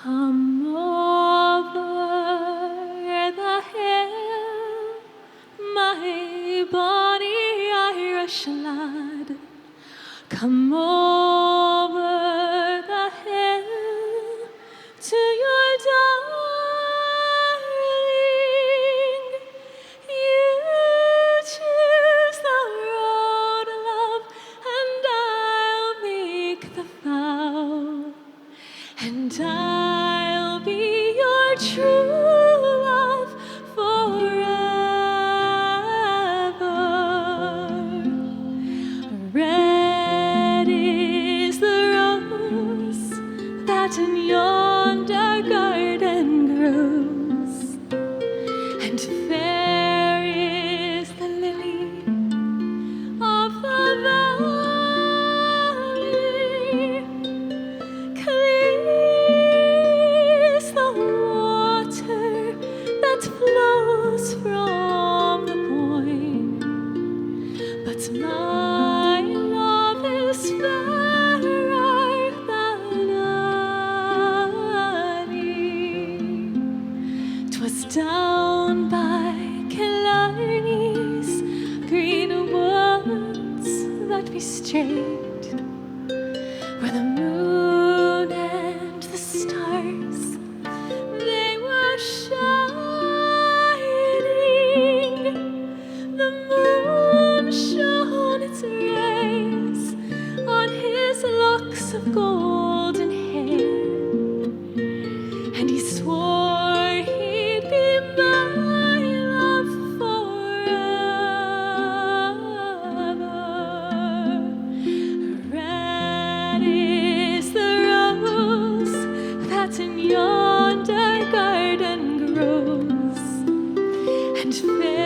Come over the hill, my bonny Irish lad. Come over the hill to your darling. You choose the road, love, and I'll make the vow. And I'll be your true love forever. Red is the rose that in yonder garden grows, and fair is the lily of the valley. Clear is the water that flows from the point, but my love is fairer than any. 'Twas down by Killarney's green woods that we strayed, where the moon and the stars, they were shining. The moon shone its rays on his locks of golden hair, and he swore he'd be my love forever. Red is the rose that in yonder garden grows, and fair